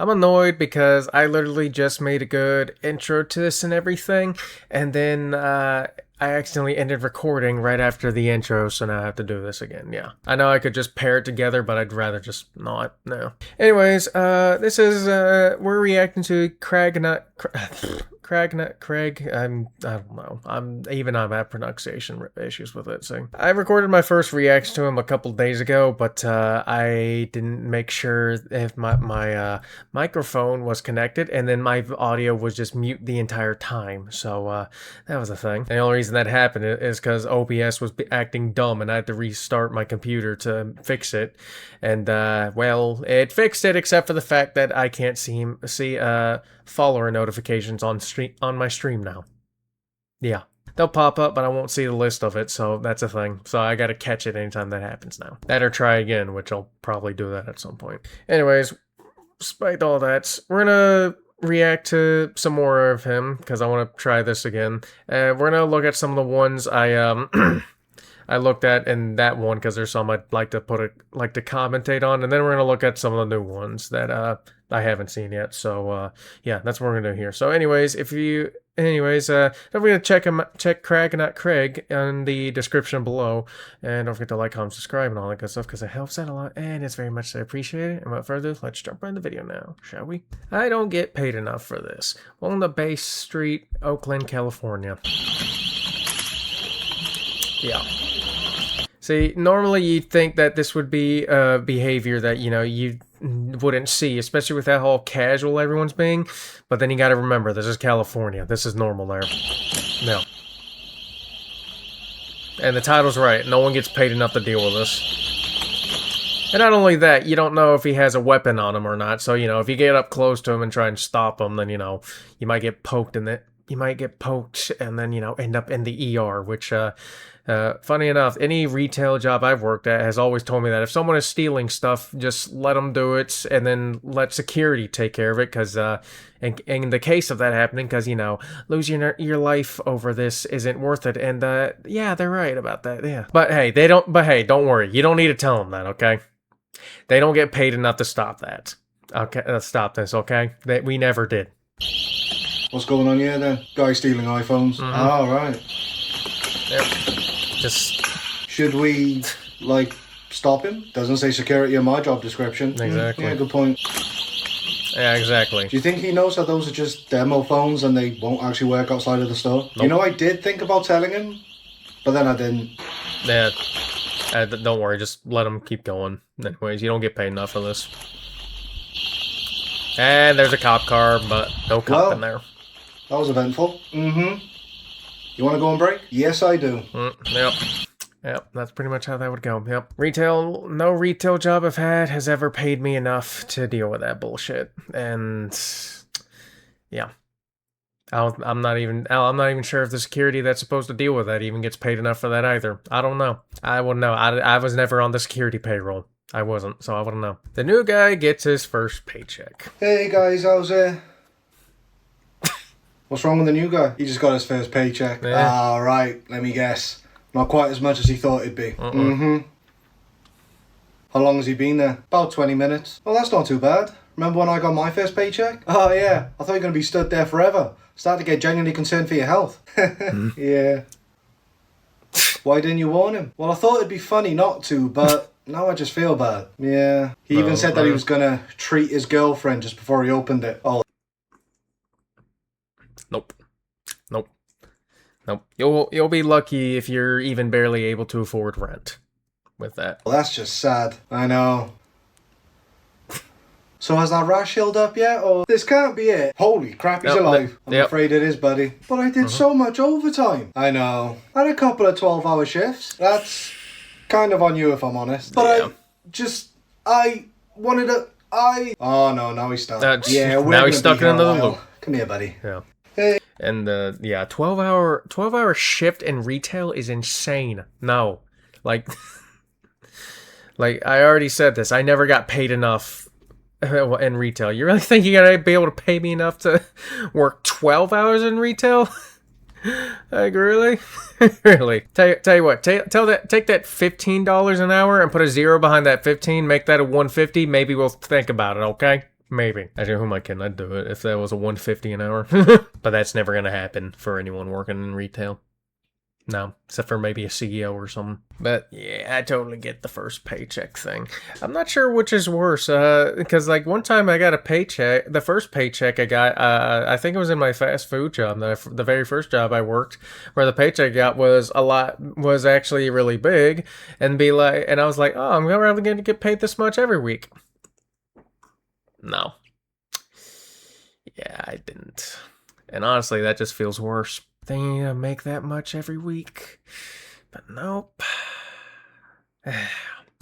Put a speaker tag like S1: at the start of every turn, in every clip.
S1: I'm annoyed because I literally just made a good intro to this and everything, and then I accidentally ended recording right after the intro, so now I have to do this again. Yeah, I know I could just pair it together, but I'd rather just not. No. Anyways, this is we're reacting to CraigNotCreg. I don't know. I have pronunciation issues with it. So I recorded my first reaction to him a couple days ago, but I didn't make sure if my microphone was connected, and then my audio was just mute the entire time. So that was a thing. The only reason that happened is because OBS was acting dumb, and I had to restart my computer to fix it. And well, it fixed it, except for the fact that I can't see follower notifications on my stream now. Yeah, they'll pop up, but I won't see the list of it, so that's a thing. So I gotta catch it anytime that happens now. That or try again, which I'll probably do that at some point. Anyways, despite all that, we're gonna react to some more of him because I want to try this again. We're gonna look at some of the ones I I looked at in that one because there's some I'd like to commentate on, and then we're gonna look at some of the new ones that I haven't seen yet. So yeah, that's what we're gonna do here. So anyways, don't forget to check CraigNotCreg in the description below, and don't forget to like, comment, subscribe, and all that good stuff because it helps out a lot, and it's very much appreciated. And without further ado, let's jump right in the video now, shall we? I don't get paid enough for this. On the Bay Street, Oakland, California. Yeah. See, normally you'd think that this would be behavior that, you wouldn't see, especially with that whole casual everyone's being. But then you gotta remember, this is California. This is normal there. No. And the title's right. No one gets paid enough to deal with this. And not only that, you don't know if he has a weapon on him or not. So, if you get up close to him and try and stop him, then, you might get poked in the... You might get poked and then, end up in the ER, which, funny enough, any retail job I've worked at has always told me that if someone is stealing stuff, just let them do it and then let security take care of it, because, in the case of that happening, because, losing your life over this isn't worth it, and, yeah, they're right about that, yeah. But hey, don't worry, you don't need to tell them that, okay? They don't get paid enough to stop that. Okay, stop this, okay? We never did.
S2: What's going on here then? Guy stealing iPhones. Mm-hmm. Oh, right.
S1: Yep. Just...
S2: Should we, stop him? Doesn't say security in my job description.
S1: Exactly.
S2: Yeah, good point.
S1: Yeah, exactly.
S2: Do you think he knows that those are just demo phones and they won't actually work outside of the store? Nope. I did think about telling him, but then I didn't.
S1: Yeah. Don't worry, just let him keep going. Anyways, you don't get paid enough for this. And there's a cop car, but no cop in there.
S2: That was eventful. Mm-hmm. You want to go on break? Yes, I do.
S1: Yep. Yep, that's pretty much how that would go. Yep. No retail job I've had has ever paid me enough to deal with that bullshit. And yeah. I'm not even sure if the security that's supposed to deal with that even gets paid enough for that either. I don't know. I wouldn't know. I was never on the security payroll. I wasn't, so I wouldn't know. The new guy gets his first paycheck.
S2: Hey guys, how's it? What's wrong with the new guy? He just got his first paycheck. Yeah. Ah, right. Let me guess. Not quite as much as he thought it'd be. Mm-hmm. How long has he been there? About 20 minutes. Well, that's not too bad. Remember when I got my first paycheck? Oh, yeah. I thought you were going to be stood there forever. Started to get genuinely concerned for your health. Yeah. Why didn't you warn him? Well, I thought it'd be funny not to, but now I just feel bad. Yeah. He even said that he was going to treat his girlfriend just before he opened it. Oh.
S1: Nope. You'll be lucky if you're even barely able to afford rent with that.
S2: Well, that's just sad. I know. So has that rash healed up yet? Or this can't be it. Holy crap, he's alive. I'm afraid it is, buddy. But I did so much overtime. I know. I had a couple of 12-hour shifts. That's kind of on you if I'm honest. But I wanted to... Oh no, now he's stuck.
S1: Now he's stuck in another loop.
S2: Come here, buddy.
S1: Yeah. And 12-hour shift in retail is insane. No. Like I already said this, I never got paid enough in retail. You really think you're gonna be able to pay me enough to work 12 hours in retail? Like, really? Really? Tell you what, take that $15 an hour and put a 0 behind that 15, make that a 150, maybe we'll think about it, okay? Maybe. Actually, who am I kidding? I'd do it if that was a 150 an hour. But that's never gonna happen for anyone working in retail. No, except for maybe a CEO or something. But yeah, I totally get the first paycheck thing. I'm not sure which is worse, because like one time I got a paycheck. The first paycheck I got, I think it was in my fast food job, the very first job I worked, where the paycheck I got was actually really big, and I was like, oh, I'm probably going to get paid this much every week. No. Yeah, I didn't. And honestly, that just feels worse. Thinking I make that much every week. But nope.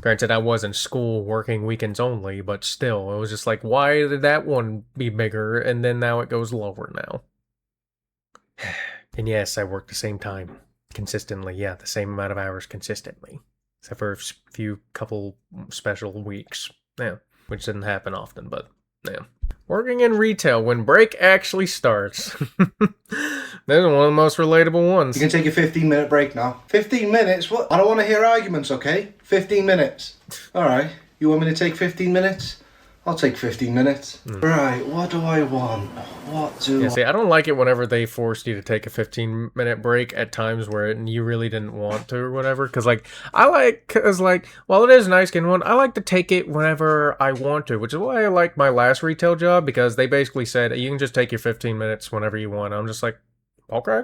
S1: Granted, I was in school working weekends only, but still, it was just like, why did that one be bigger, and then now it goes lower now? And yes, I work the same time. Consistently, yeah, the same amount of hours consistently. Except for a few couple special weeks. Yeah, which didn't happen often, but yeah. Working in retail when break actually starts. This is one of the most relatable ones.
S2: You can take a 15-minute break now. 15 minutes? What? I don't want to hear arguments, okay? 15 minutes. Alright, you want me to take 15 minutes? I'll take 15 minutes. Right, what do I want?
S1: See, I don't like it whenever they force you to take a 15-minute break at times where you really didn't want to or whatever. Because, while it is nice getting one, I like to take it whenever I want to, which is why I like my last retail job, because they basically said, you can just take your 15 minutes whenever you want. I'm just like, okay.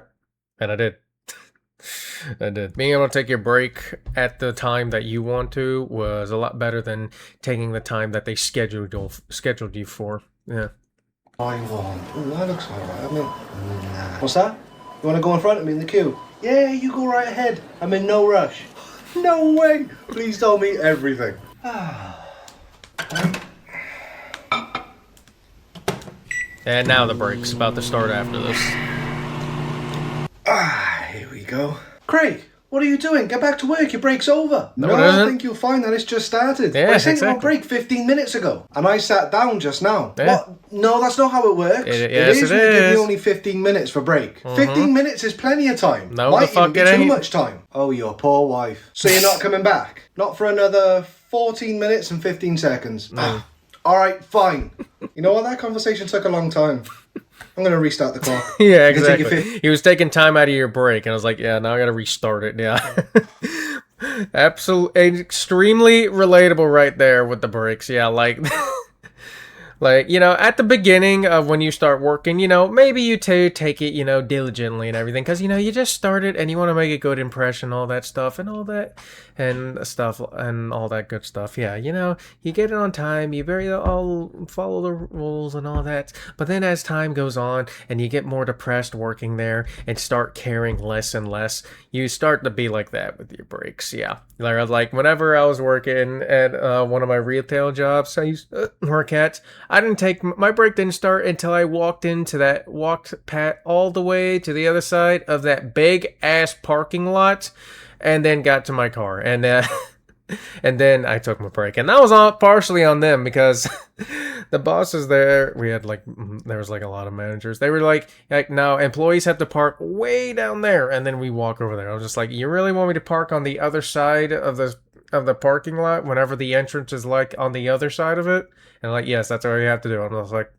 S1: And I did. I did. Being able to take your break at the time that you want to was a lot better than taking the time that they scheduled you for. Yeah.
S2: I want. Oh, that looks alright. I mean, nah. What's that? You want to go in front of me in the queue? Yeah, you go right ahead. I'm in no rush. No way. Please tell me everything.
S1: And now the break's about to start after this.
S2: Here we go. Craig, what are you doing? Get back to work. Your break's over.
S1: No,
S2: I think you'll find that it's just started.
S1: Yeah,
S2: I sent you on
S1: exactly.
S2: break 15 minutes ago, and I sat down just now.
S1: Yeah.
S2: What? No, that's not how it works.
S1: Yes,
S2: You give me only 15 minutes for break. 15 minutes is plenty of time.
S1: No,
S2: Might
S1: the fuck
S2: even be
S1: it
S2: too
S1: ain't.
S2: much time. Oh, your poor wife. So you're not coming back? Not for another 14 minutes and 15 seconds. All right, fine. You know what? That conversation took a long time. I'm going to restart the clock.
S1: Yeah, exactly. He was taking time out of your break, and I was like, yeah, now I got to restart it. Yeah. Absolutely, extremely relatable right there with the breaks. Yeah, at the beginning of when you start working, maybe you take it, diligently and everything, because, you just started and you want to make a good impression, all that stuff and all that good stuff. Yeah, you get it on time, you all follow the rules and all that. But then as time goes on and you get more depressed working there and start caring less and less, you start to be like that with your breaks. Yeah. Like whenever I was working at one of my retail jobs I used to work at, my break didn't start until I walked all the way to the other side of that big ass parking lot, and then got to my car, and and then I took my break, and that was all partially on them, because the bosses there, there was a lot of managers. They were like, no, employees have to park way down there, and then we walk over there. I was just like, you really want me to park on the other side of the parking lot whenever the entrance is on the other side of it? And yes, that's what you have to do. And I was like,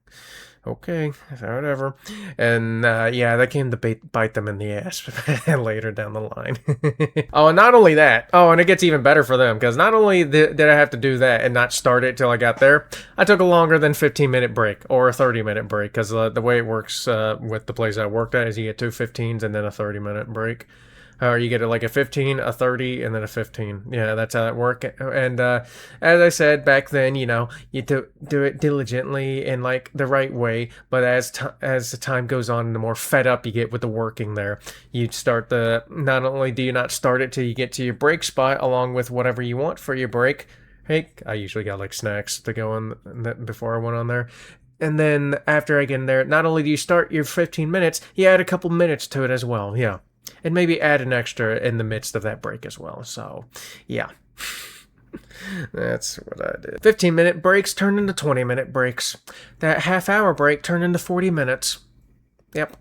S1: okay, whatever. And that came to bite them in the ass later down the line. Oh, and not only that. Oh, and it gets even better for them, because not only did I have to do that and not start it till I got there, I took a longer than 15-minute break or a 30-minute break, because the way it works with the place I worked at is you get 2 15s and then a 30-minute break. Or you get a 15, a 30, and then a 15. Yeah, that's how it works. And as I said back then, you do it diligently in the right way. But as the time goes on, the more fed up you get with the working there, you start not only do you not start it till you get to your break spot along with whatever you want for your break. Hey, I usually got snacks to go on before I went on there. And then after I get in there, not only do you start your 15 minutes, you add a couple minutes to it as well. Yeah. And maybe add an extra in the midst of that break as well. So, yeah. That's what I did. 15-minute breaks turned into 20-minute breaks. That half-hour break turned into 40 minutes. Yep.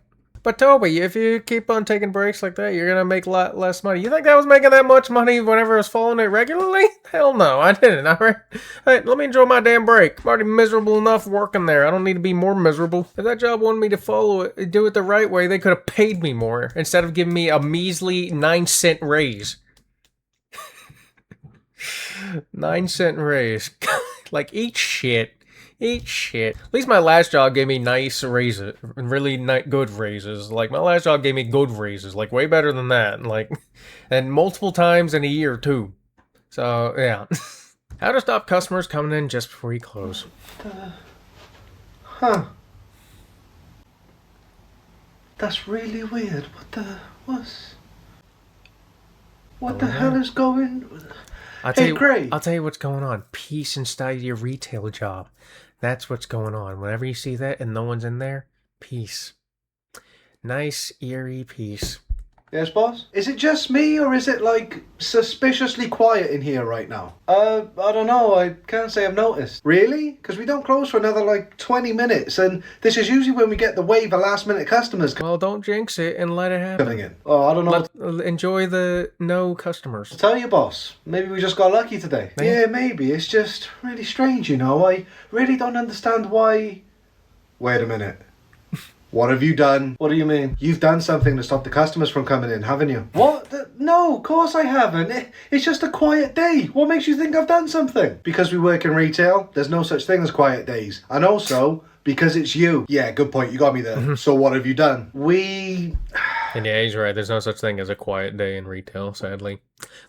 S1: But Toby, if you keep on taking breaks like that, you're gonna make a lot less money. You think I was making that much money whenever I was following it regularly? Hell no, I didn't. Alright? Hey, let me enjoy my damn break. I'm already miserable enough working there. I don't need to be more miserable. If that job wanted me to follow it, do it the right way, they could have paid me more instead of giving me a measly 9-cent raise. 9-cent raise. Like, eat shit. Eat shit. At least my last job gave me nice raises, really good raises. Like, my last job gave me good raises, like, way better than that. Like, and multiple times in a year, too. So, yeah. How to stop customers coming in just before you close.
S2: Huh. That's really weird. What the hell is going... Hey, Craig.
S1: I'll tell you what's going on. Peace inside your retail job. That's what's going on. Whenever you see that and no one's in there, peace. Nice, eerie peace.
S2: Yes, boss? Is it just me, or is it, like, suspiciously quiet in here right now? I don't know. I can't say I've noticed. Really? Because we don't close for another, like, 20 minutes, and this is usually when we get the wave of last-minute customers
S1: well, don't jinx it and let it happen.
S2: coming in. Oh, I don't know.
S1: Enjoy the no customers.
S2: I'll tell you, boss. Maybe we just got lucky today. Maybe. Yeah, maybe. It's just really strange, you know. I really don't understand why... Wait a minute. What have you done? What do you mean? You've done something to stop the customers from coming in, haven't you? What? No, of course I haven't. It's just a quiet day. What makes you think I've done something? Because we work in retail, there's no such thing as quiet days. And also, because it's you. Yeah, good point. You got me there. So what have you done?
S1: And yeah, he's right. There's no such thing as a quiet day in retail, sadly.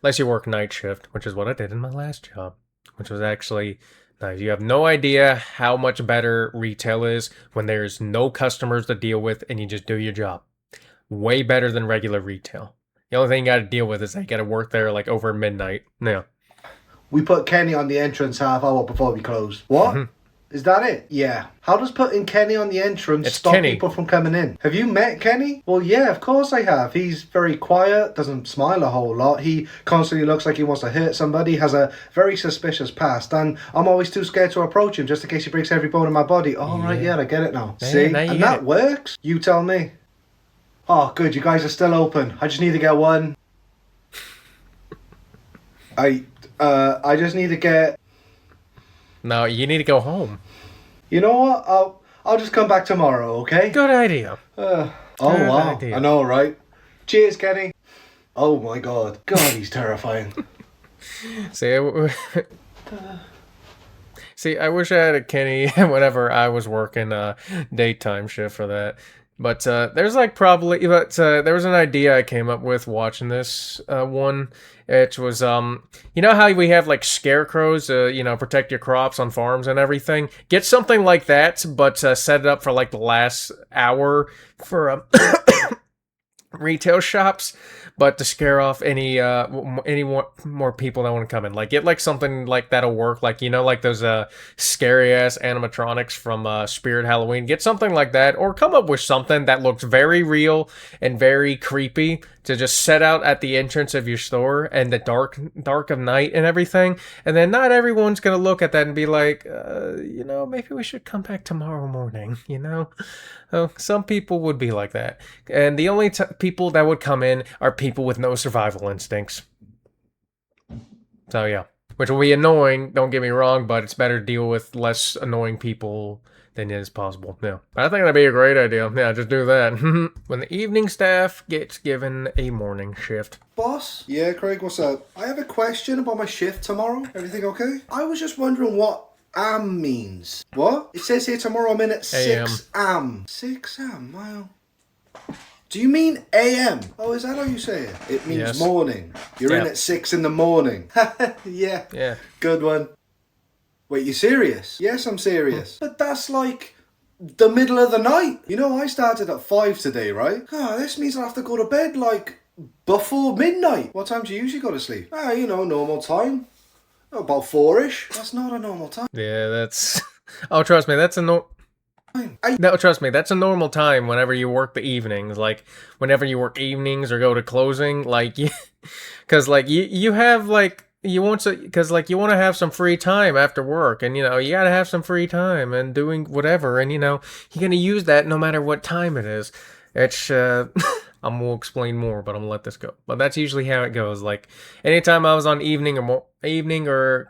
S1: Unless you work night shift, which is what I did in my last job. Which was actually... nice. You have no idea how much better retail is when there's no customers to deal with and you just do your job. Way better than regular retail. The only thing you got to deal with is they got to work there like over midnight. Yeah.
S2: We put Kenny on the entrance half hour before we close. What? Is that it? Yeah. How does putting Kenny on the entrance stop people from coming in? Have you met Kenny? Well, yeah, of course I have. He's very quiet, doesn't smile a whole lot. He constantly looks like he wants to hurt somebody, has a very suspicious past, and I'm always too scared to approach him just in case he breaks every bone in my body. Oh, right, yeah, I get it now.
S1: Yeah,
S2: see?
S1: now
S2: And that works? You tell me. Oh, good, you guys are still open. I just need to get one. I just need to get...
S1: No, you need to go home.
S2: You know what? I'll just come back tomorrow, okay?
S1: Good idea.
S2: Oh, wow. Idea. I know, right? Cheers, Kenny. Oh, my God. God, he's terrifying.
S1: See, I wish I had a Kenny whenever I was working a daytime shift for that. But there's like probably, there was an idea I came up with watching this one. It was, you know how we have like scarecrows, protect your crops on farms and everything? Get something like that, but set it up for like the last hour for retail shops, but to scare off any more people that want to come in. Like, get like something like that'll work. Like, like those scary ass animatronics from Spirit Halloween. Get something like that, or come up with something that looks very real and very creepy to just set out at the entrance of your store and the dark of night and everything. And then not everyone's gonna look at that and be like, maybe we should come back tomorrow morning. Some people would be like that, and the only people that would come in are people with no survival instincts. So yeah, which will be annoying, don't get me wrong, but it's better to deal with less annoying people than is possible. Yeah, but I think that'd be a great idea. Yeah, just do that. When the evening staff gets given a morning shift.
S2: Boss? Yeah, Craig, what's up? I have a question about my shift tomorrow. Everything okay? I was just wondering what am means. What? It says here tomorrow I'm in at 6 am. 6 am? Wow. Do you mean AM? Oh, is that how you say it? It means morning. You're in at 6 in the morning. Yeah. Good one. Wait, you serious? Yes, I'm serious. But that's like the middle of the night. I started at 5 today, right? Oh, this means I'll have to go to bed like before midnight. What time do you usually go to sleep? Normal time. About 4-ish. That's not a normal time.
S1: Yeah, that's... Oh, trust me, that's a No, trust me, that's a normal time whenever you work the evenings. Like, whenever you work evenings or go to closing, like, because, like, you have, like, you want to have some free time after work, and, you gotta have some free time and doing whatever, and, you're gonna use that no matter what time it is. It's I'm gonna explain more, but I'm gonna let this go. But that's usually how it goes. Like anytime I was on evening or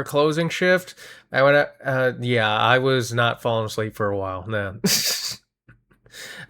S1: closing shift, I would yeah, I was not falling asleep for a while. No.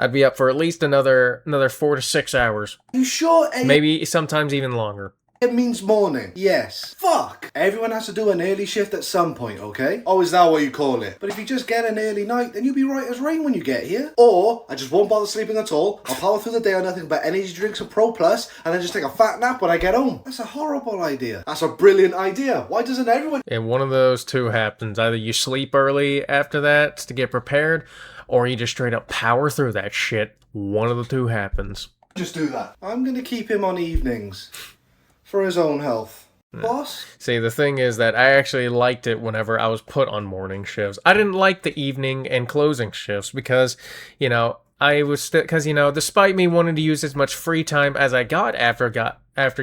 S1: I'd be up for at least another 4 to 6 hours.
S2: You sure
S1: Maybe sometimes even longer.
S2: it means morning? Yes. Fuck. Everyone has to do an early shift at some point, okay? Oh, is that what you call it? But if you just get an early night, then you'll be right as rain when you get here. Or, I just won't bother sleeping at all, I'll power through the day on nothing but energy drinks and Pro Plus, and then just take a fat nap when I get home. That's a horrible idea. That's a brilliant idea. Why doesn't everyone...
S1: And one of those two happens. Either you sleep early after that to get prepared, or you just straight up power through that shit. One of the two happens.
S2: Just do that. I'm gonna keep him on evenings. For his own health. Boss?
S1: See, the thing is that I actually liked it whenever I was put on morning shifts. I didn't like the evening and closing shifts because, you know, I was because you know, despite me wanting to use as much free time as I got after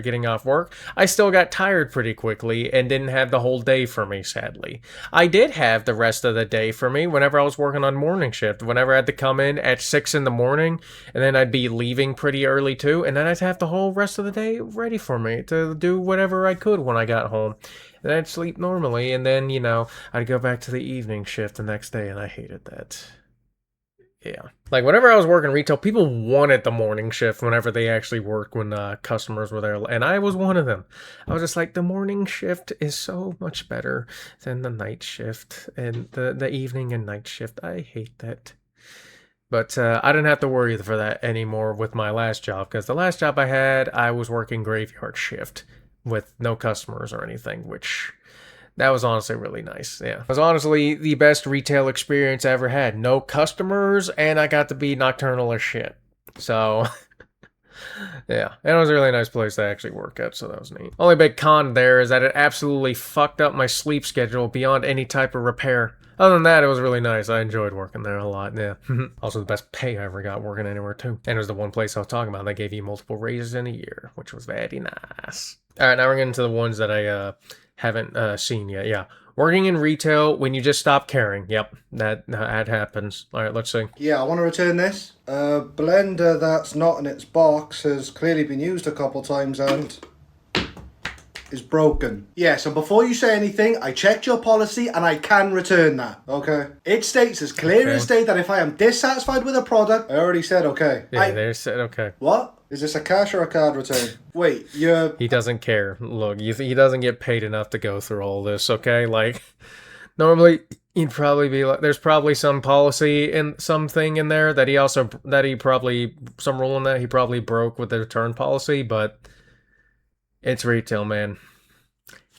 S1: getting off work, I still got tired pretty quickly and didn't have the whole day for me, sadly. I did have the rest of the day for me whenever I was working on morning shift, whenever I had to come in at 6 in the morning, and then I'd be leaving pretty early too, and then I'd have the whole rest of the day ready for me to do whatever I could when I got home. And I'd sleep normally, and then, you know, I'd go back to the evening shift the next day, and I hated that. Yeah. Like, whenever I was working retail, people wanted the morning shift whenever they actually worked when customers were there. And I was one of them. I was just like, the morning shift is so much better than the night shift. And the evening and night shift, I hate that. But I didn't have to worry for that anymore with my last job. Because the last job I had, I was working graveyard shift with no customers or anything, which... that was honestly really nice. Yeah. It was honestly the best retail experience I ever had. No customers, and I got to be nocturnal as shit. So, yeah. And it was a really nice place to actually work at, so that was neat. Only big con there is that it absolutely fucked up my sleep schedule beyond any type of repair. Other than that, it was really nice. I enjoyed working there a lot, yeah. Also, the best pay I ever got working anywhere, too. And it was the one place I was talking about. They gave you multiple raises in a year, which was very nice. All right, now we're getting to the ones that I, haven't seen yet. Yeah, working in retail when you just stop caring. Yep, that happens. All right, let's see.
S2: Yeah, I want to return this. Blender that's not in its box has clearly been used a couple times and is broken. Yeah, so before you say anything, I checked your policy and I can return that. Okay. It states as clear as day that if I am dissatisfied with a product, I already said okay.
S1: Yeah, they said okay.
S2: What? Is this a cash or a card return? Wait,
S1: He doesn't care. Look, he doesn't get paid enough to go through all this, okay? Like, normally, he'd probably be like, there's probably some policy and something in there that some rule in that he probably broke with the return policy, but it's retail, man.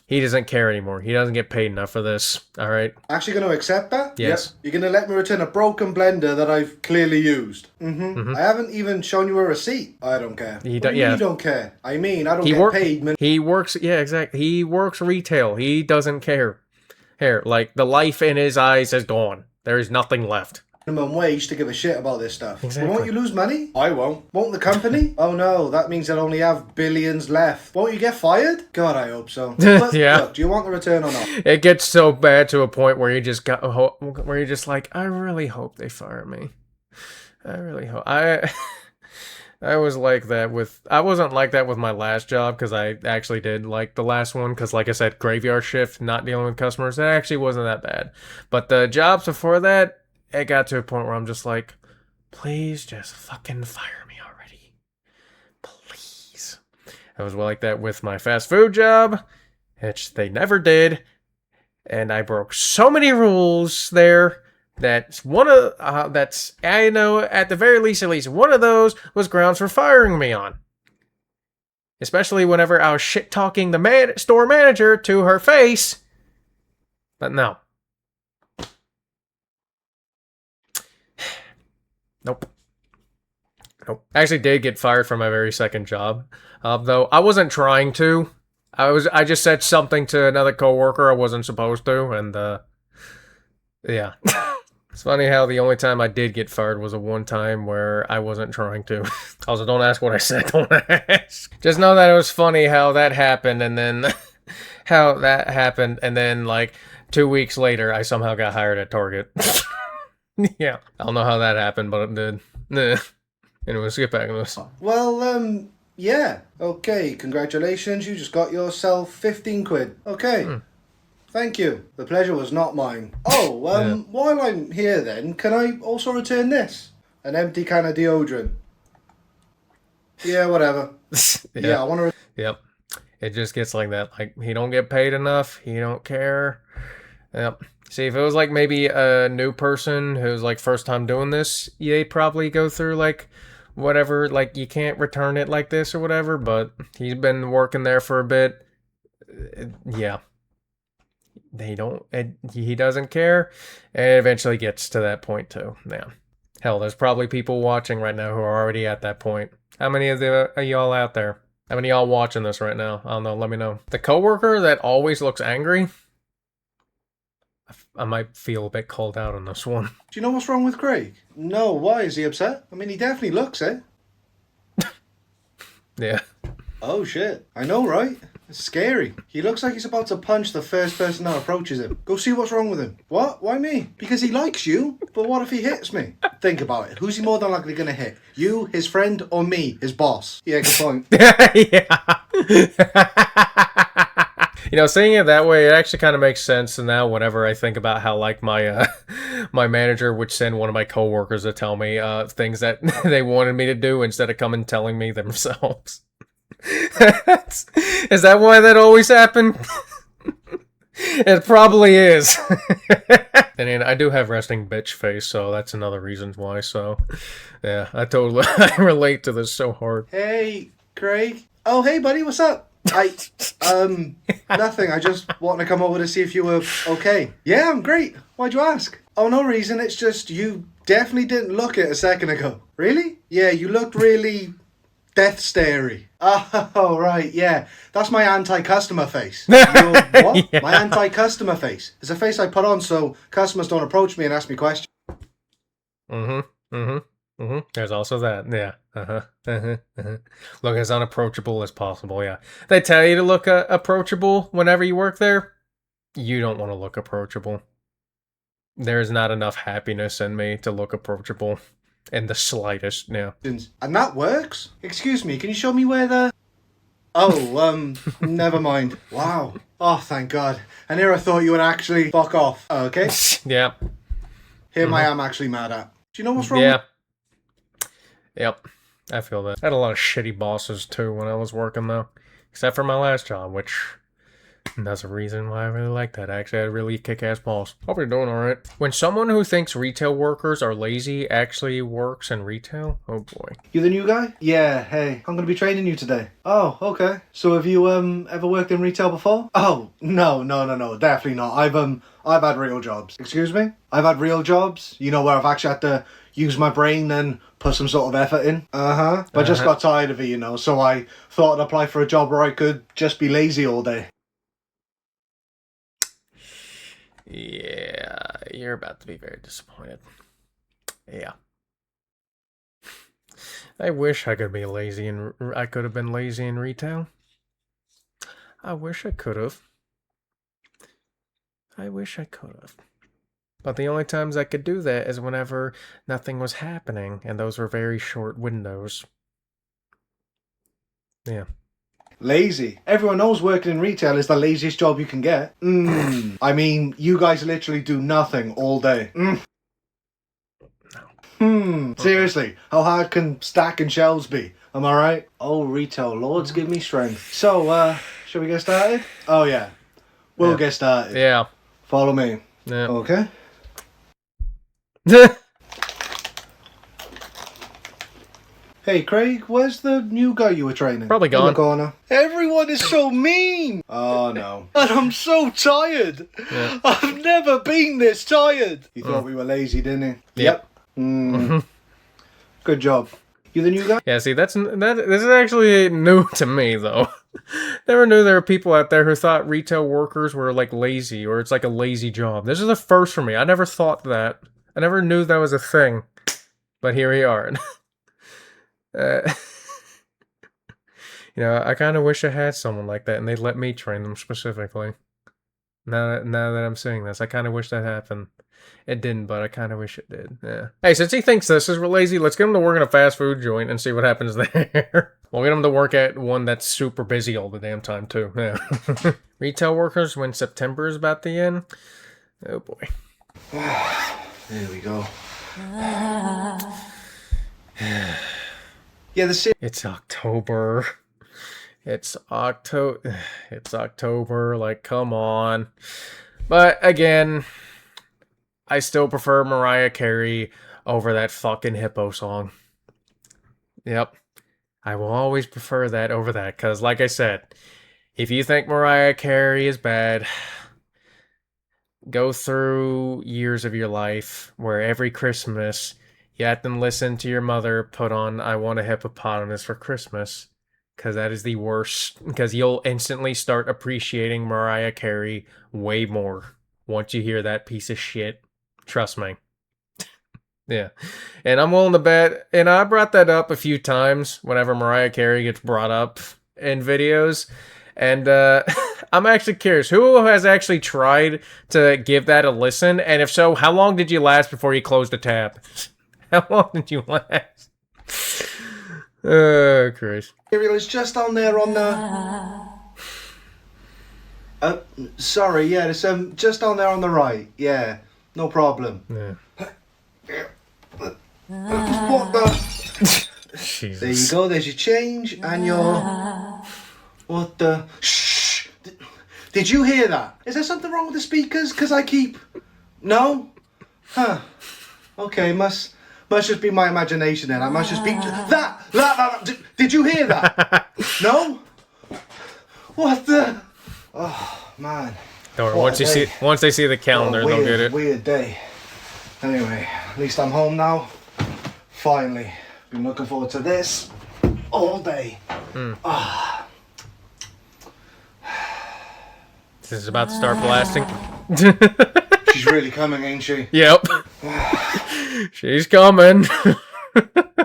S1: He doesn't care anymore. He doesn't get paid enough for this, all right?
S2: Actually going to accept that?
S1: Yes.
S2: Yep. You're going to let me return a broken blender that I've clearly used? Mm-hmm. I haven't even shown you a receipt. I don't care. You don't care? I mean, I don't get paid.
S1: He works, yeah, exactly. He works retail. He doesn't care. Here, like, the life in his eyes is gone. There is nothing left.
S2: Minimum wage to give a shit about this stuff.
S1: Exactly.
S2: Won't you lose money? I won't. Won't the company? Oh no, that means they'll only have billions left. Won't you get fired? God, I hope so. But,
S1: yeah.
S2: Look, do you want the return or not?
S1: It gets so bad to a point where you're just like, I really hope they fire me. I really hope. I was like that I wasn't like that with my last job because I actually did like the last one because, like I said, graveyard shift, not dealing with customers, that actually wasn't that bad. But the jobs before that, it got to a point where I'm just like, please just fucking fire me already. Please. I was like that with my fast food job, which they never did. And I broke so many rules there that I know at the very least, at least one of those was grounds for firing me on. Especially whenever I was shit-talking the store manager to her face. But no. Nope. I actually did get fired from my very second job, though I wasn't trying to. I just said something to another coworker I wasn't supposed to, and yeah. It's funny how the only time I did get fired was a one time where I wasn't trying to. Also, don't ask what I said. Don't ask. Just know that it was funny how that happened, and then like 2 weeks later, I somehow got hired at Target. Yeah, I don't know how that happened, but it did. Anyway, let's get back to this.
S2: Well, yeah. Okay, congratulations. You just got yourself 15 quid. Okay. Thank you. The pleasure was not mine. Oh, while I'm here then, can I also return this? An empty can of deodorant. Yeah, whatever. Yeah, I want to...
S1: Yep. It just gets like that. Like, he don't get paid enough. He don't care. Yep. See, if it was like maybe a new person who's like first time doing this, they'd probably go through like whatever, like you can't return it like this or whatever, but he's been working there for a bit. Yeah. He doesn't care, and it eventually gets to that point too. Yeah. Hell, there's probably people watching right now who are already at that point. How many of y'all out there? How many of y'all watching this right now? I don't know, let me know. The coworker that always looks angry, I might feel a bit called out on this one.
S2: Do you know what's wrong with Craig? No, why is he upset? I mean, he definitely looks it.
S1: Yeah.
S2: Oh shit, I know, right? It's scary. He looks like he's about to punch the first person that approaches him. Go see what's wrong with him. What? Why me? Because he likes you. But what if he hits me? Think about it. Who's he more than likely going to hit? You, his friend, or me, his boss? Yeah, good point.
S1: Yeah. You know, saying it that way, it actually kind of makes sense. And now, whenever I think about how, like, my my manager would send one of my coworkers to tell me things that they wanted me to do instead of coming telling me themselves. Is that why that always happened? It probably is. And then I do have resting bitch face, so that's another reason why. So, yeah, I totally I relate to this so hard.
S2: Hey, Craig. Oh, hey, buddy, what's up? Nothing. I just want to come over to see if you were okay. Yeah, I'm great. Why'd you ask? Oh, no reason. It's just you definitely didn't look it a second ago. Really? Yeah, you looked really death starey. Oh, right, yeah. That's my anti-customer face. What? Yeah. My anti-customer face. It's a face I put on so customers don't approach me and ask me questions.
S1: There's also that, yeah. Look as unapproachable as possible, yeah. They tell you to look approachable whenever you work there. You don't want to look approachable. There's not enough happiness in me to look approachable. In the slightest, yeah.
S2: And that works? Excuse me, can you show me where the... Oh, never mind. Wow. Oh, thank God. And here I thought you would actually fuck off. Okay?
S1: Yeah.
S2: Him I am actually mad at. Do you know what's wrong?
S1: Yeah. Yep. I feel that. I had a lot of shitty bosses too when I was working though. Except for my last job, which... that's a reason why I really like that. I actually had a really kick-ass boss. Hope you're doing alright. When someone who thinks retail workers are lazy actually works in retail, oh boy.
S2: You the new guy? Yeah, hey, I'm gonna be training you today. Oh, okay. So have you ever worked in retail before? Oh, no, definitely not. I've had real jobs. Excuse me? I've had real jobs, you know, where I've actually had to use my brain and put some sort of effort in. But I just got tired of it, you know, so I thought I'd apply for a job where I could just be lazy all day.
S1: Yeah, you're about to be very disappointed. Yeah. I wish I could be lazy and I could have been lazy in retail. I wish I could have. But the only times I could do that is whenever nothing was happening, and those were very short windows. Yeah.
S2: Lazy. Everyone knows working in retail is the laziest job you can get. I mean, you guys literally do nothing all day. Seriously, how hard can stacking shelves be? Am I right? Oh, retail lords, give me strength. So, shall we get started? Oh, yeah. We'll get started.
S1: Yeah.
S2: Follow me.
S1: Yeah.
S2: Okay? Hey, Craig, where's the new guy you were training?
S1: Probably gone.
S2: In the corner. Everyone is so mean! Oh, no. And I'm so tired! Yeah. I've never been this tired! You thought we were lazy, didn't you?
S1: Yep.
S2: Good job. You the new guy?
S1: Yeah, see, this is actually new to me, though. Never knew there were people out there who thought retail workers were, like, lazy, or it's like a lazy job. This is the first for me. I never thought that. I never knew that was a thing. But here we are. You know, I kind of wish I had someone like that, and they'd let me train them specifically. Now that I'm saying this, I kind of wish that happened. It didn't, but I kind of wish it did. Yeah. Hey, since he thinks this is lazy, let's get him to work in a fast food joint and see what happens there. We'll get him to work at one that's super busy all the damn time, too. Yeah. Retail workers when September is about to end. Oh, boy.
S2: There we go. Yeah,
S1: It's October. It's October. Like, come on. But, again, I still prefer Mariah Carey over that fucking Hippo song. Yep. I will always prefer that over that, because like I said, if you think Mariah Carey is bad, go through years of your life where every Christmas you have to listen to your mother put on I Want a Hippopotamus for Christmas, because that is the worst, because you'll instantly start appreciating Mariah Carey way more once you hear that piece of shit. Trust me. Yeah. And I'm willing to bet, and I brought that up a few times whenever Mariah Carey gets brought up in videos. And I'm actually curious, who has actually tried to give that a listen? And if so, how long did you last before you closed the tab? How long did you last? Oh, Christ.
S2: Cereal is just on there on the... sorry, yeah, it's just on there on the right. Yeah, no problem.
S1: Yeah.
S2: What the...
S1: Jesus.
S2: There you go, there's your change and your... What the... Shh! Did you hear that? Is there something wrong with the speakers? Because I keep... No? Huh. Okay, must just be my imagination then. I must just be... That! Did you hear that? No? What the... Oh, man.
S1: Don't worry, once they see the calendar, they'll get it.
S2: Weird day. Anyway, at least I'm home now. Finally. Been looking forward to this all day.
S1: This is about to start blasting.
S2: She's really coming, ain't she?
S1: Yep. She's coming.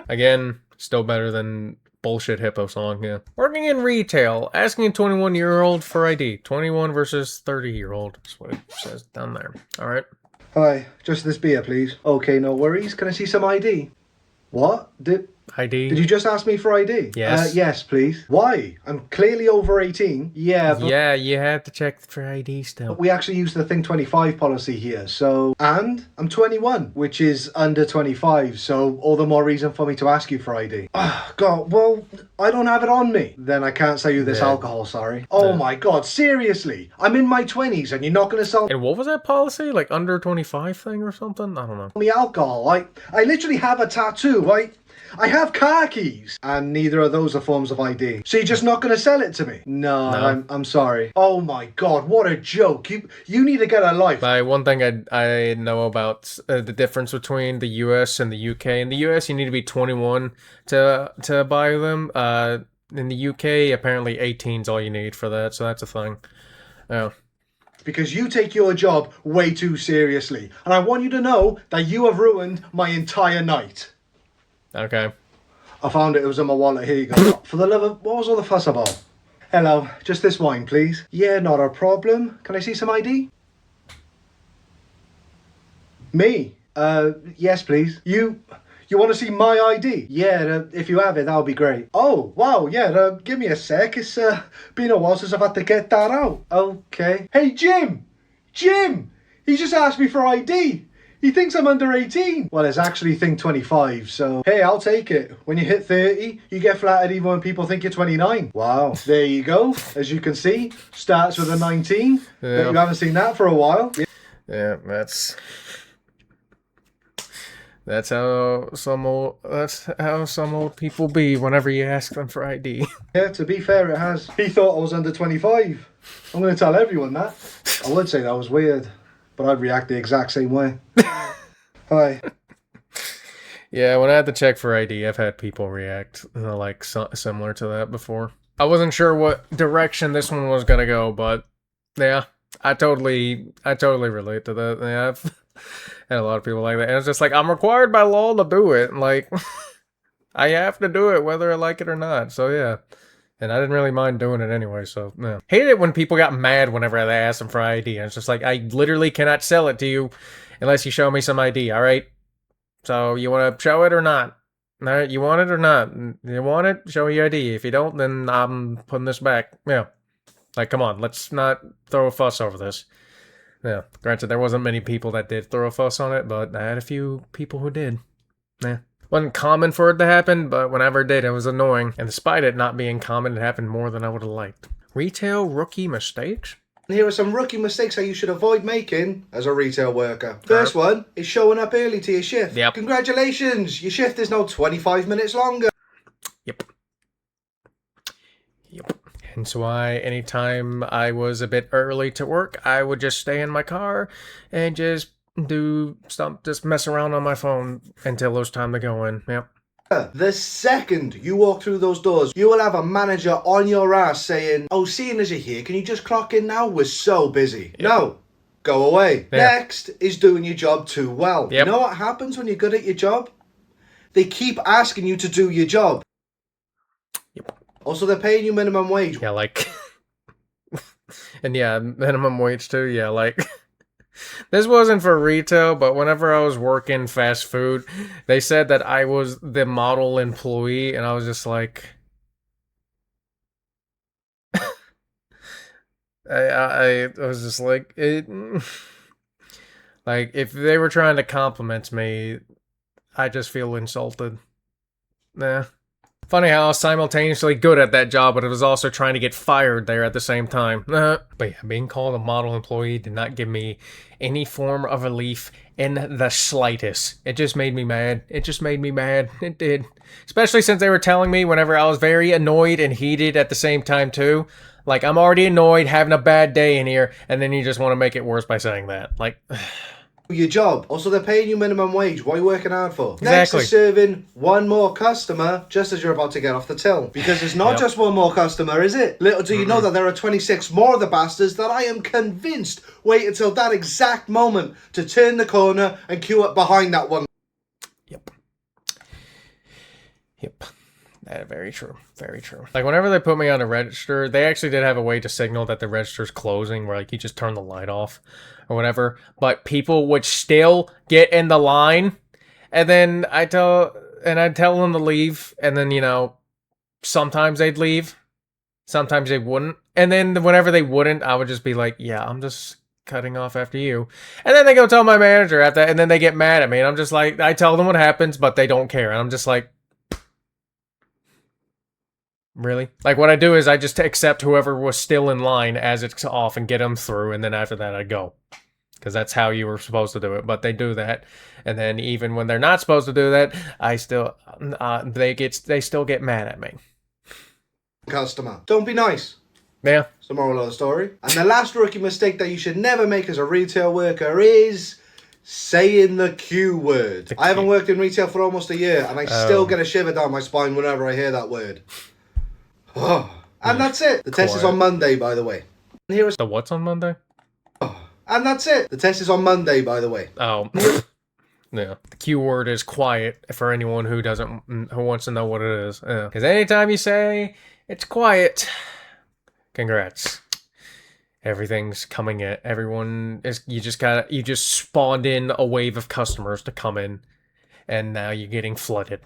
S1: Again, still better than bullshit Hippo song, yeah. Working in retail, asking a 21-year-old for ID. 21 versus 30-year-old. That's what it says down there. Alright.
S2: Hi, just this beer, please. Okay, no worries. Can I see some ID? What?
S1: ID?
S2: Did you just ask me for ID?
S1: Yes.
S2: Yes, please. Why? I'm clearly over 18. Yeah, but...
S1: Yeah, you have to check for ID still.
S2: We actually use the Think 25 policy here, so... And I'm 21, which is under 25, so all the more reason for me to ask you for ID. Oh, God, well, I don't have it on me. Then I can't sell you this alcohol, sorry. Oh my God, seriously? I'm in my 20s and you're not going to sell...
S1: And what was that policy? Like under 25 thing or something? I don't know.
S2: ...me alcohol. I literally have a tattoo, I have car keys, and neither of those are forms of ID. So you're just not going to sell it to me? No. I'm sorry. Oh my God, what a joke. You need to get a life.
S1: One thing I know about the difference between the US and the UK. In the US, you need to be 21 to buy them. In the UK, apparently 18 is all you need for that, so that's a thing. Yeah.
S2: Because you take your job way too seriously, and I want you to know that you have ruined my entire night.
S1: Okay.
S2: I found it was in my wallet. Here you go. For the love of... What was all the fuss about? Hello, just this wine, please. Yeah, not a problem. Can I see some ID? Me? Yes, please. You want to see my ID? Yeah, if you have it, that'll be great. Oh, wow, yeah, give me a sec. It's been a while since I've had to get that out. Okay. Hey, Jim! Jim! He just asked me for ID. He thinks I'm under 18. Well, it's actually Think 25, so... Hey, I'll take it. When you hit 30, you get flattered even when people think you're 29. Wow. There you go. As you can see, starts with a 19. Yeah. You haven't seen that for a while.
S1: Yeah, that's how some old people be whenever you ask them for ID.
S2: Yeah, to be fair, it has. He thought I was under 25. I'm going to tell everyone that. I would say that was weird, but I'd react the exact same way. Hi.
S1: Yeah, when I had to check for ID, I've had people react like similar to that before. I wasn't sure what direction this one was gonna go, but yeah, I totally relate to that. Yeah, I've had a lot of people like that, and it's just like I'm required by law to do it. Like I have to do it whether I like it or not. So yeah, And I didn't really mind doing it anyway, so yeah. Hated it when people got mad whenever they asked them for ID. And it's just like, I literally cannot sell it to you unless you show me some ID, alright? So you want to show it or not? Alright, you want it or not? You want it? Show me your ID. If you don't, then I'm putting this back. Yeah. Like, come on, let's not throw a fuss over this. Yeah, granted, there wasn't many people that did throw a fuss on it, but I had a few people who did. Yeah. Wasn't common for it to happen, but whenever it did, it was annoying. And despite it not being common, it happened more than I would have liked. Retail rookie mistakes?
S2: Here are some rookie mistakes that you should avoid making as a retail worker. First one is showing up early to your shift.
S1: Yep.
S2: Congratulations, your shift is now 25 minutes longer.
S1: Yep. Hence why anytime I was a bit early to work, I would just stay in my car and just just mess around on my phone until it was time to go in. Yep.
S2: The second you walk through those doors, you will have a manager on your ass saying, "Oh, seeing as you're here, can you just clock in now? We're so busy." Yep. No, go away. Yeah. Next is doing your job too well. Yep. You know what happens when you're good at your job? They keep asking you to do your job. Yep. Also, they're paying you minimum wage.
S1: Yeah, like... and yeah, minimum wage too, yeah, like... This wasn't for retail, but whenever I was working fast food, they said that I was the model employee, and I was just like... I was just like... Like, if they were trying to compliment me, I just feel insulted. Nah. Funny how I was simultaneously good at that job, but I was also trying to get fired there at the same time. But yeah, being called a model employee did not give me any form of relief in the slightest. It just made me mad. It just made me mad. It did. Especially since they were telling me whenever I was very annoyed and heated at the same time too. Like, I'm already annoyed, having a bad day in here, and then you just want to make it worse by saying that. Like...
S2: your job. Also, they're paying you minimum wage. What are you working hard for?
S1: Exactly.
S2: Next is serving one more customer just as you're about to get off the till. Because it's not just one more customer, is it? Little do you know that there are 26 more of the bastards that I am convinced wait until that exact moment to turn the corner and queue up behind that one.
S1: Yep. Very true. Very true. Like, whenever they put me on a register, they actually did have a way to signal that the register's closing, where, like, you just turn the light off or whatever. But people would still get in the line, and then I'd tell them to leave, and then, you know, sometimes they'd leave, sometimes they wouldn't. And then whenever they wouldn't, I would just be like, yeah, I'm just cutting off after you. And then they go tell my manager after that, and then they get mad at me, and I'm just like, I tell them what happens, but they don't care. And I'm just like, really? Like, what I do is I just accept whoever was still in line as it's off and get them through, and then after that I go. Because that's how you were supposed to do it. But they do that, and then even when they're not supposed to do that, I still, they still get mad at me.
S2: Customer. Don't be nice.
S1: Yeah.
S2: It's the moral of the story. And the last rookie mistake that you should never make as a retail worker is saying the Q word. I haven't worked in retail for almost a year, and I still get a shiver down my spine whenever I hear that word. And that's it. The test is on Monday, by the way. And here is
S1: the what's on Monday?
S2: And that's it. The test is on Monday, by the way.
S1: Oh. Yeah. The Q word is quiet for anyone who wants to know what it is. Because anytime you say it's quiet, congrats. Everything's coming in. Everyone is, you just spawned in a wave of customers to come in, and now you're getting flooded.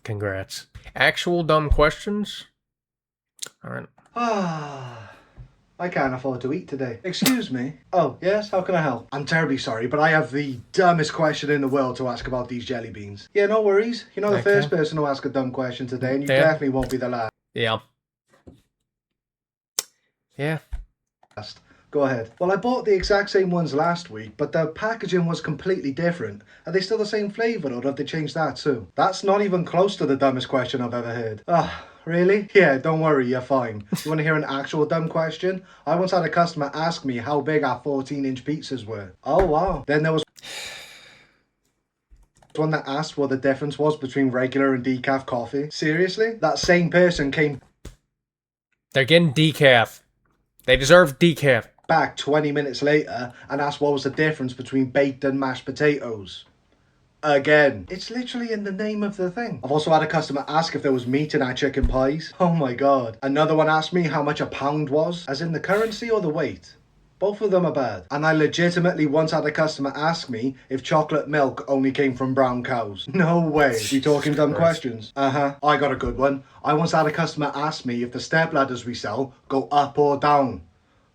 S1: Congrats. Actual dumb questions? Alright.
S2: I can't afford to eat today. Excuse me? Oh, yes? How can I help? I'm terribly sorry, but I have the dumbest question in the world to ask about these jelly beans. Yeah, no worries. You're not the first person to ask a dumb question today, and you definitely won't be the last.
S1: Yeah. Yeah.
S2: Go ahead. Well, I bought the exact same ones last week, but the packaging was completely different. Are they still the same flavour, or have they changed that too? That's not even close to the dumbest question I've ever heard. Really? Yeah, don't worry, you're fine. You want to hear an actual dumb question? I once had a customer ask me how big our 14-inch pizzas were. Oh, wow. Then there was one that asked what the difference was between regular and decaf coffee. Seriously? That same person came...
S1: They're getting decaf. They deserve decaf.
S2: Back 20 minutes later and asked what was the difference between baked and mashed potatoes. again. It's literally in the name of the thing. I've also had a customer ask if there was meat in our chicken pies. Oh my god. Another one asked me how much a pound was, as in the currency or the weight. Both of them are bad. And I legitimately once had a customer ask me if chocolate milk only came from brown cows. No way. We talking dumb questions? Uh-huh. I got a good one. I once had a customer ask me if the step ladders we sell go up or down.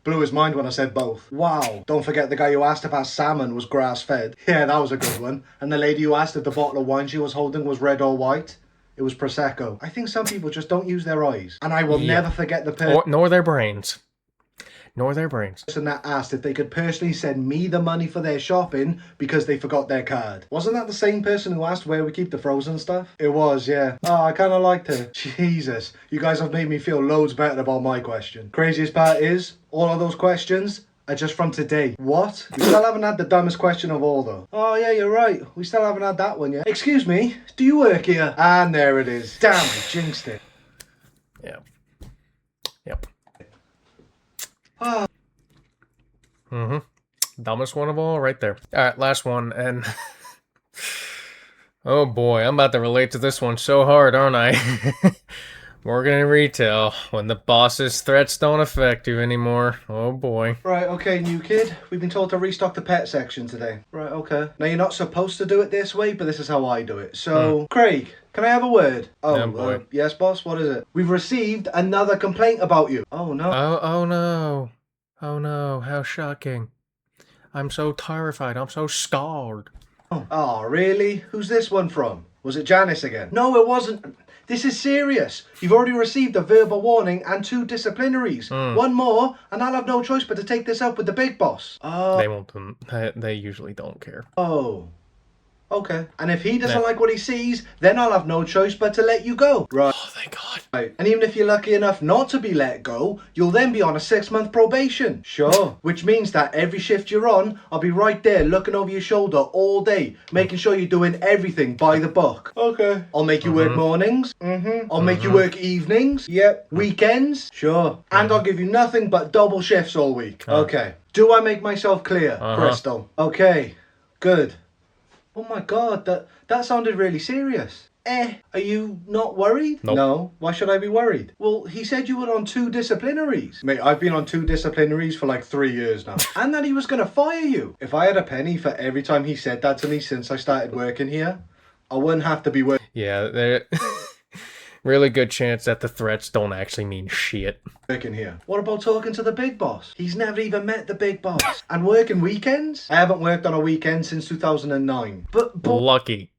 S2: Blew his mind when I said both. Wow. Don't forget the guy who asked if our salmon was grass-fed. Yeah, that was a good one. And the lady who asked if the bottle of wine she was holding was red or white. It was Prosecco. I think some people just don't use their eyes. And I will never forget the person...
S1: Nor their brains. Nor their brains.
S2: That asked if they could personally send me the money for their shopping because they forgot their card. Wasn't that the same person who asked where we keep the frozen stuff? It was, yeah. Oh, I kind of liked her. Jesus, you guys have made me feel loads better about my question. Craziest part is, all of those questions are just from today. What? We still haven't had the dumbest question of all though. Oh yeah, you're right. We still haven't had that one yet. Excuse me, do you work here? And there it is. Damn, I jinxed it.
S1: Yeah. Yep. Dumbest one of all, right there. Alright, last one, and... oh boy, I'm about to relate to this one so hard, aren't I? Working in retail, when the boss's threats don't affect you anymore. Oh boy.
S2: Right, okay, new kid. We've been told to restock the pet section today. Right, okay. Now, you're not supposed to do it this way, but this is how I do it. So, Craig, can I have a word? Oh,
S1: boy.
S2: Yes, boss, what is it? We've received another complaint about you. Oh, no.
S1: Oh no. Oh no, how shocking. I'm so terrified, I'm so scared.
S2: Oh, really? Who's this one from? Was it Janice again? No, it wasn't. This is serious. You've already received a verbal warning and 2 disciplinaries. One more, and I'll have no choice but to take this up with the big boss.
S1: They won't. They usually don't care.
S2: Oh. Okay. And if he doesn't like what he sees, then I'll have no choice but to let you go. Right.
S1: Oh, thank God.
S2: Right. And even if you're lucky enough not to be let go, you'll then be on a 6-month probation. Sure. Which means that every shift you're on, I'll be right there looking over your shoulder all day, making sure you're doing everything by the book. Okay. I'll make you work mornings. I'll make you work evenings. Yep. Weekends. Sure. And I'll give you nothing but double shifts all week. Okay. Do I make myself clear, Crystal? Okay. Good. Oh my god, that sounded really serious. Are you not worried?
S1: Nope.
S2: No, why should I be worried? Well, he said you were on 2 disciplinaries. Mate, I've been on 2 disciplinaries for like 3 years now. And that he was gonna fire you. If I had a penny for every time he said that to me since I started working here, I wouldn't have to be working.
S1: Yeah, there. Really good chance that the threats don't actually mean shit.
S2: Working here. What about talking to the big boss? He's never even met the big boss. And working weekends? I haven't worked on a weekend since 2009. But
S1: Lucky.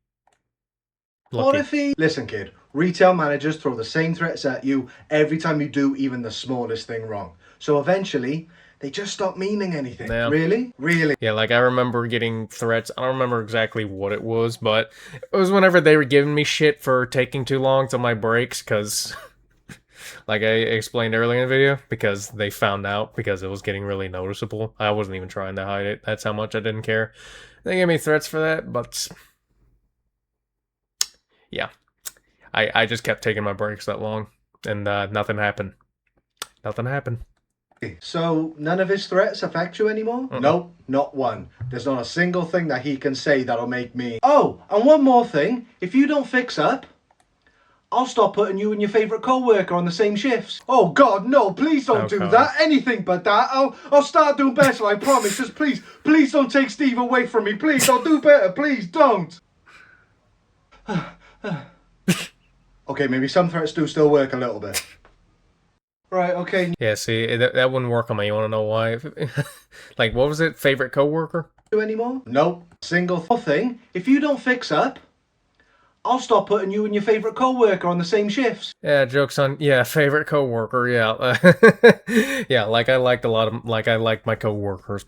S2: What if he... Listen, kid. Retail managers throw the same threats at you every time you do even the smallest thing wrong. So eventually, they just stop meaning anything.
S1: Yeah.
S2: Really? Really?
S1: Yeah, like I remember getting threats. I don't remember exactly what it was, but it was whenever they were giving me shit for taking too long to my breaks, because... like I explained earlier in the video, because they found out, because it was getting really noticeable. I wasn't even trying to hide it. That's how much I didn't care. They gave me threats for that, but... yeah. I just kept taking my breaks that long, and nothing happened. Nothing happened.
S2: So, none of his threats affect you anymore? Nope, not one. There's not a single thing that he can say that'll make me... Oh, and one more thing. If you don't fix up, I'll stop putting you and your favourite co-worker on the same shifts. Oh God, no, please don't do that. Anything but that. I'll start doing better, I promise. Just please don't take Steve away from me. Please, I'll do better. Please don't. Okay, maybe some threats do still work a little bit. Right, okay.
S1: Yeah, see, that wouldn't work on me. You want to know why? Like, what was it? Favorite coworker?
S2: Do anymore? Nope. Single thing. If you don't fix up, I'll stop putting you and your favourite co-worker on the same shifts.
S1: Yeah, joke's on... yeah, favorite co-worker, yeah. Yeah, like I liked a lot of... like I liked my co-workers.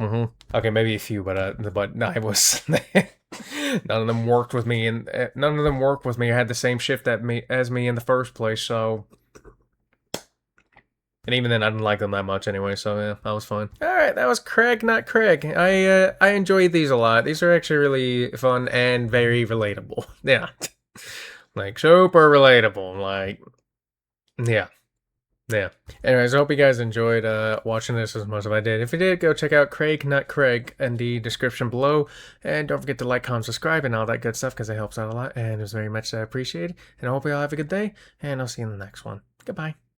S1: Okay, maybe a few, but I was... none of them worked with me, and none of them worked with me. I had the same shift as me in the first place, so... and even then, I didn't like them that much anyway, so yeah, that was fine. Alright, that was CraigNotCreg. I enjoyed these a lot. These are actually really fun and very relatable. Yeah. Like, super relatable. Like, yeah. Yeah. Anyways, I hope you guys enjoyed watching this as much as I did. If you did, go check out CraigNotCreg in the description below. And don't forget to like, comment, subscribe, and all that good stuff because it helps out a lot. And it's very much appreciated. And I hope you all have a good day. And I'll see you in the next one. Goodbye.